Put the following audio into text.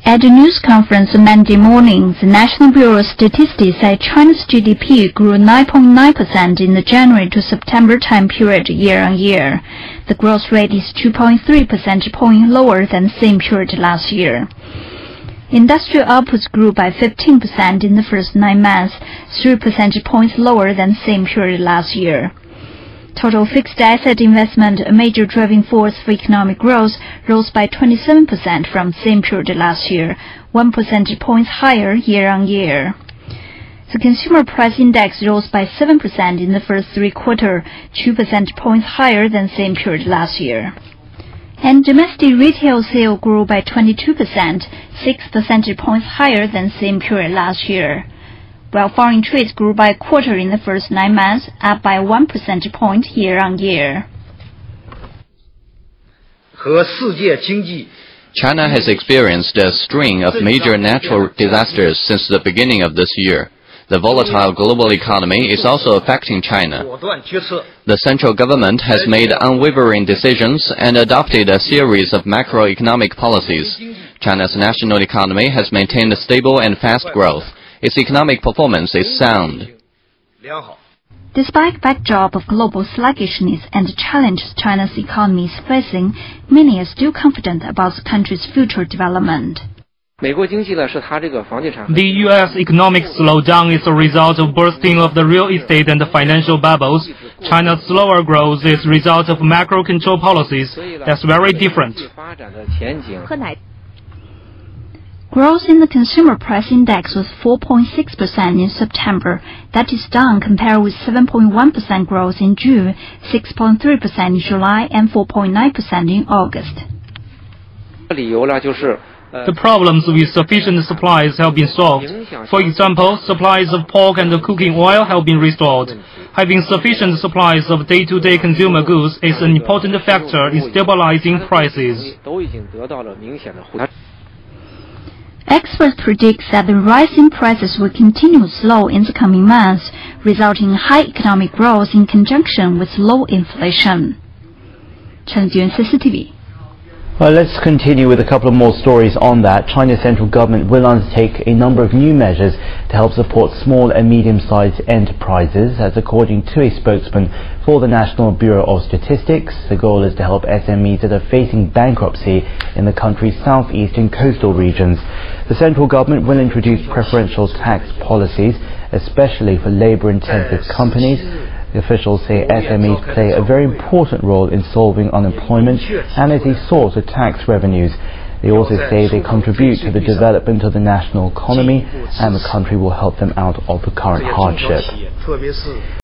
At a news conference on Monday morning, the National Bureau of Statistics said China's GDP grew 9.9% in the January to September time period year-on-year. The growth rate is 2.3 percentage points lower than the same period last year. Industrial outputs grew by 15% in the first 9 months, 3 percentage points lower than the same period last year. Total fixed asset investment, a major driving force for economic growth, rose by 27% from the same period last year, 1 percentage point higher year-on-year. The consumer price index rose by 7% in the first 3 quarters, 2 percentage points higher than the same period last year. And domestic retail sales grew by 22%, 6 percentage points higher than the same period last year. While foreign trade grew by a quarter in the first 9 months, up by 1 percentage point year-on-year. China has experienced a string of major natural disasters since the beginning of this year. The volatile global economy is also affecting China. The central government has made unwavering decisions and adopted a series of macroeconomic policies. China's national economy has maintained stable and fast growth. Its economic performance is sound. Despite backdrop of global sluggishness and the challenges China's economy is facing, many are still confident about the country's future development. The U.S. economic slowdown is a result of bursting of the real estate and the financial bubbles. China's slower growth is a result of macro control policies. That's very different. Growth in the consumer price index was 4.6% in September. That is down compared with 7.1% growth in June, 6.3% in July, and 4.9% in August. The problems with sufficient supplies have been solved. For example, supplies of pork and cooking oil have been restored. Having sufficient supplies of day-to-day consumer goods is an important factor in stabilizing prices. Experts predict that the rise in prices will continue slow in the coming months, resulting in high economic growth in conjunction with low inflation. Chen Jun, CCTV. Well, let's continue with a couple of more stories on that. China's central government will undertake a number of new measures to help support small and medium-sized enterprises. As according to a spokesman for the National Bureau of Statistics, the goal is to help SMEs that are facing bankruptcy in the country's southeast and coastal regions. The central government will introduce preferential tax policies, especially for labor-intensive companies. The officials say SMEs play a very important role in solving unemployment and as a source of tax revenues. They also say they contribute to the development of the national economy and the country will help them out of the current hardship.